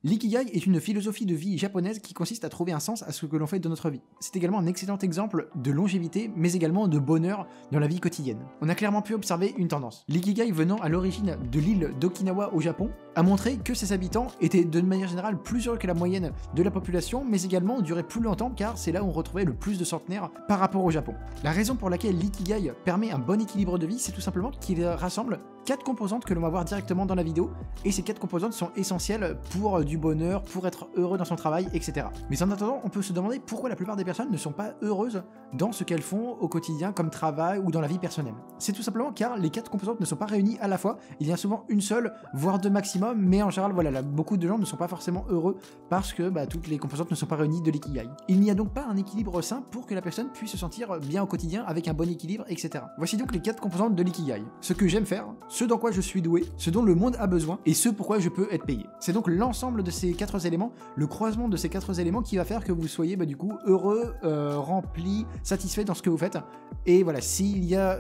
L'ikigai est une philosophie de vie japonaise qui consiste à trouver un sens à ce que l'on fait de notre vie. C'est également un excellent exemple de longévité, mais également de bonheur dans la vie quotidienne. On a clairement pu observer une tendance. L'ikigai, venant à l'origine de l'île d'Okinawa au Japon, a montré que ses habitants étaient de manière générale plus heureux que la moyenne de la population, mais également duraient plus longtemps car c'est là où on retrouvait le plus de centenaires par rapport au Japon. La raison pour laquelle l'ikigai permet un bon équilibre de vie, c'est tout simplement qu'il rassemble 4 composantes que l'on va voir directement dans la vidéo, et ces 4 composantes sont essentielles pour du bonheur, pour être heureux dans son travail, etc. Mais en attendant, on peut se demander pourquoi la plupart des personnes ne sont pas heureuses dans ce qu'elles font au quotidien comme travail ou dans la vie personnelle. C'est tout simplement car les 4 composantes ne sont pas réunies à la fois, il y a souvent une seule, voire 2 maximum, mais en général, voilà, là, beaucoup de gens ne sont pas forcément heureux parce que toutes les composantes ne sont pas réunies de l'ikigai. Il n'y a donc pas un équilibre sain pour que la personne puisse se sentir bien au quotidien avec un bon équilibre, etc. Voici donc les 4 composantes de l'ikigai. Ce que j'aime faire, ce dans quoi je suis doué, ce dont le monde a besoin, et ce pourquoi je peux être payé. C'est donc l'ensemble de ces 4 éléments, le croisement de ces 4 éléments qui va faire que vous soyez du coup heureux, rempli, satisfait dans ce que vous faites. Et voilà, s'il y a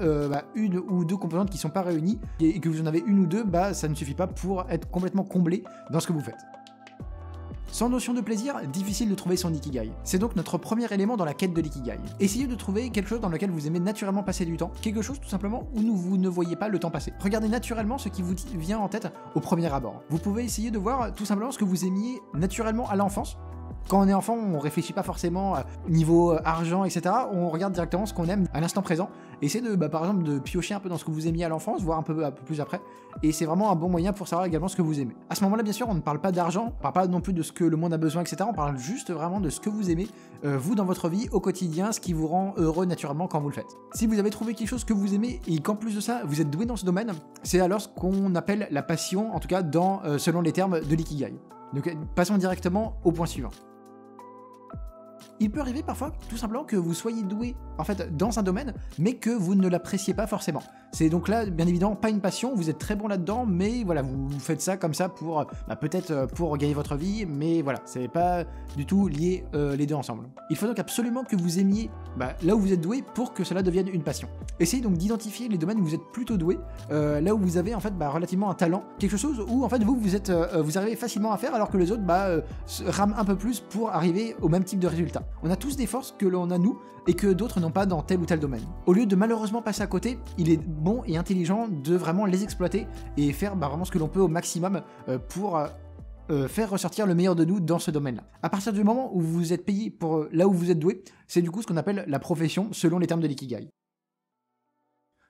une ou 2 composantes qui ne sont pas réunies, et que vous en avez une ou deux, ça ne suffit pas pour être complètement comblé dans ce que vous faites. Sans notion de plaisir, difficile de trouver son ikigai. C'est donc notre premier élément dans la quête de l'ikigai. Essayez de trouver quelque chose dans lequel vous aimez naturellement passer du temps, quelque chose tout simplement où vous ne voyez pas le temps passer. Regardez naturellement ce qui vous vient en tête au premier abord. Vous pouvez essayer de voir tout simplement ce que vous aimiez naturellement à l'enfance. Quand on est enfant, on réfléchit pas forcément niveau argent, etc. On regarde directement ce qu'on aime à l'instant présent. Essayez de, par exemple, de piocher un peu dans ce que vous aimiez à l'enfance, voir un peu plus après. Et c'est vraiment un bon moyen pour savoir également ce que vous aimez. À ce moment-là, bien sûr, on ne parle pas d'argent, on parle pas non plus de ce que le monde a besoin, etc. On parle juste vraiment de ce que vous aimez, vous dans votre vie, au quotidien, ce qui vous rend heureux naturellement quand vous le faites. Si vous avez trouvé quelque chose que vous aimez et qu'en plus de ça, vous êtes doué dans ce domaine, c'est alors ce qu'on appelle la passion, en tout cas selon les termes de l'ikigai. Donc passons directement au point suivant. Il peut arriver parfois tout simplement que vous soyez doué en fait dans un domaine mais que vous ne l'appréciez pas forcément. C'est donc là bien évidemment pas une passion, vous êtes très bon là-dedans mais voilà vous faites ça comme ça pour peut-être pour gagner votre vie mais voilà c'est pas du tout lié les deux ensemble. Il faut donc absolument que vous aimiez là où vous êtes doué pour que cela devienne une passion. Essayez donc d'identifier les domaines où vous êtes plutôt doué, là où vous avez en fait relativement un talent, quelque chose où en fait vous arrivez facilement à faire alors que les autres rament un peu plus pour arriver au même type de résultat. On a tous des forces que l'on a nous et que d'autres n'ont pas dans tel ou tel domaine. Au lieu de malheureusement passer à côté, il est bon et intelligent de vraiment les exploiter et faire vraiment ce que l'on peut au maximum pour faire ressortir le meilleur de nous dans ce domaine-là. À partir du moment où vous êtes payé pour là où vous êtes doué, c'est du coup ce qu'on appelle la profession selon les termes de l'ikigai.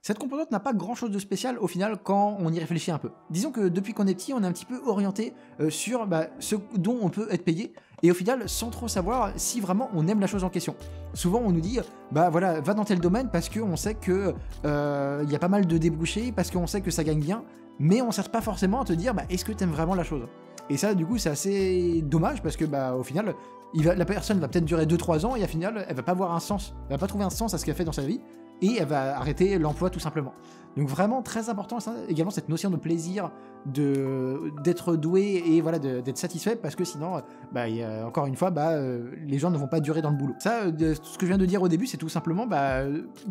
Cette composante n'a pas grand chose de spécial au final quand on y réfléchit un peu. Disons que depuis qu'on est petit, on est un petit peu orienté sur ce dont on peut être payé et au final sans trop savoir si vraiment on aime la chose en question. Souvent on nous dit voilà, va dans tel domaine parce qu'on sait que y a pas mal de débouchés, parce qu'on sait que ça gagne bien, mais on ne cherche pas forcément à te dire est-ce que tu aimes vraiment la chose. Et ça du coup c'est assez dommage parce que au final la personne va peut-être durer 2-3 ans et au final elle va pas avoir un sens, elle va pas trouver un sens à ce qu'elle fait dans sa vie. Et elle va arrêter l'emploi tout simplement. Donc vraiment très important ça, également cette notion de plaisir, d'être doué et voilà d'être satisfait parce que sinon, encore une fois, les gens ne vont pas durer dans le boulot. Ça, ce que je viens de dire au début, c'est tout simplement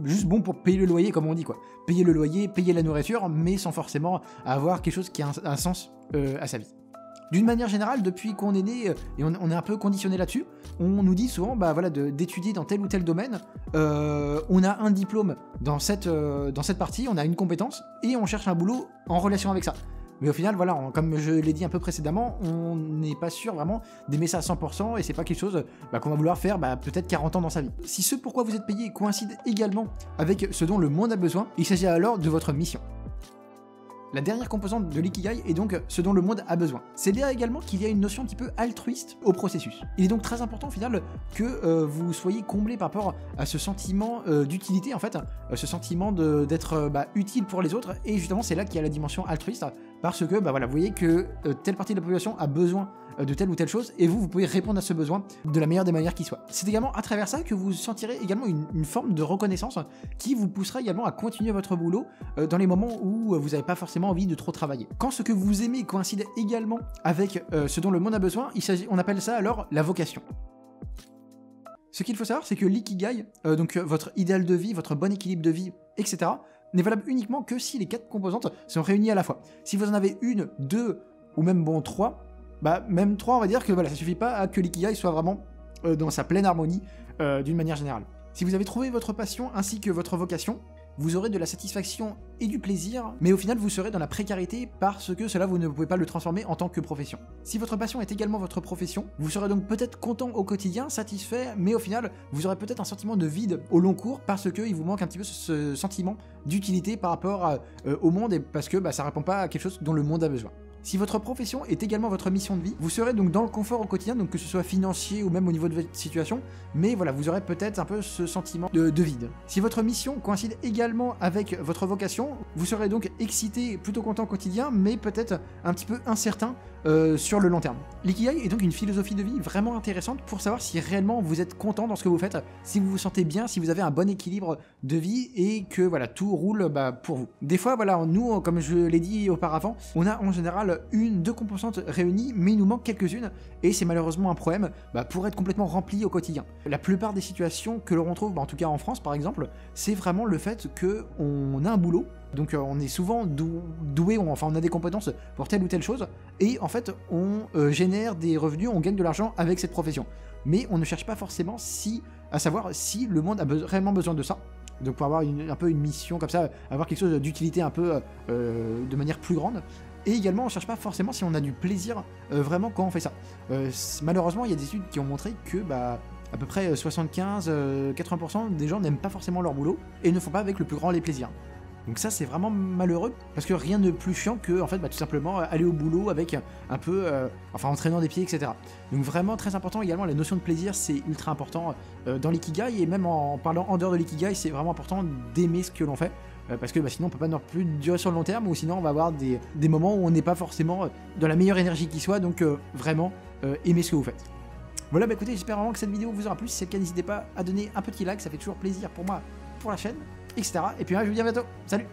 juste bon pour payer le loyer comme on dit quoi. Payer le loyer, payer la nourriture, mais sans forcément avoir quelque chose qui a un sens à sa vie. D'une manière générale, depuis qu'on est né, et on est un peu conditionné là-dessus, on nous dit souvent d'étudier dans tel ou tel domaine, on a un diplôme dans cette partie, on a une compétence, et on cherche un boulot en relation avec ça. Mais au final, voilà, comme je l'ai dit un peu précédemment, on n'est pas sûr vraiment d'aimer ça à 100%, et c'est pas quelque chose qu'on va vouloir faire peut-être 40 ans dans sa vie. Si ce pourquoi vous êtes payé coïncide également avec ce dont le monde a besoin, il s'agit alors de votre mission. La dernière composante de l'ikigai est donc ce dont le monde a besoin. C'est là également qu'il y a une notion un petit peu altruiste au processus. Il est donc très important au final que vous soyez comblé par rapport à ce sentiment d'utilité en fait, ce sentiment d'être utile pour les autres, et justement c'est là qu'il y a la dimension altruiste, parce que vous voyez que telle partie de la population a besoin de telle ou telle chose, et vous pouvez répondre à ce besoin de la meilleure des manières qui soit. C'est également à travers ça que vous sentirez également une forme de reconnaissance qui vous poussera également à continuer votre boulot dans les moments où vous n'avez pas forcément envie de trop travailler. Quand ce que vous aimez coïncide également avec ce dont le monde a besoin, on appelle ça alors la vocation. Ce qu'il faut savoir, c'est que l'ikigai, donc votre idéal de vie, votre bon équilibre de vie, etc., n'est valable uniquement que si les 4 composantes sont réunies à la fois. Si vous en avez une, 2 ou même 3, Bah même 3, on va dire que voilà, ça suffit pas à que l'ikigai soit vraiment dans sa pleine harmonie d'une manière générale. Si vous avez trouvé votre passion ainsi que votre vocation, vous aurez de la satisfaction et du plaisir, mais au final vous serez dans la précarité parce que cela vous ne pouvez pas le transformer en tant que profession. Si votre passion est également votre profession, vous serez donc peut-être content au quotidien, satisfait, mais au final vous aurez peut-être un sentiment de vide au long cours parce qu'il vous manque un petit peu ce sentiment d'utilité par rapport au monde et parce que ça répond pas à quelque chose dont le monde a besoin. Si votre profession est également votre mission de vie, vous serez donc dans le confort au quotidien, donc que ce soit financier ou même au niveau de votre situation, mais voilà, vous aurez peut-être un peu ce sentiment de vide. Si votre mission coïncide également avec votre vocation, vous serez donc excité, plutôt content au quotidien, mais peut-être un petit peu incertain sur le long terme. L'ikigai est donc une philosophie de vie vraiment intéressante pour savoir si réellement vous êtes content dans ce que vous faites, si vous vous sentez bien, si vous avez un bon équilibre de vie et que voilà, tout roule pour vous. Des fois, voilà, nous, comme je l'ai dit auparavant, on a en général deux composantes réunies, mais il nous manque quelques-unes, et c'est malheureusement un problème pour être complètement rempli au quotidien. La plupart des situations que l'on retrouve, en tout cas en France par exemple, c'est vraiment le fait qu'on a un boulot, donc on est souvent doué, on a des compétences pour telle ou telle chose, et en fait on génère des revenus, on gagne de l'argent avec cette profession. Mais on ne cherche pas forcément à savoir si le monde a réellement besoin de ça. Donc pour avoir un peu une mission comme ça, avoir quelque chose d'utilité un peu de manière plus grande. Et également, on ne cherche pas forcément si on a du plaisir vraiment quand on fait ça. Malheureusement, il y a des études qui ont montré que à peu près 75-80% des gens n'aiment pas forcément leur boulot et ne font pas avec le plus grand les plaisirs. Donc ça, c'est vraiment malheureux parce que rien de plus chiant que tout simplement aller au boulot avec un peu, en traînant des pieds, etc. Donc vraiment très important également, la notion de plaisir, c'est ultra important dans l'ikigai, et même en parlant en dehors de l'ikigai, c'est vraiment important d'aimer ce que l'on fait. Parce que sinon on peut pas non plus durer sur le long terme, ou sinon on va avoir des moments où on n'est pas forcément dans la meilleure énergie qui soit, donc vraiment aimez ce que vous faites. Voilà, écoutez, j'espère vraiment que cette vidéo vous aura plu. Si c'est le cas, n'hésitez pas à donner un petit like, ça fait toujours plaisir pour moi, pour la chaîne, etc. Et puis je vous dis à bientôt, salut!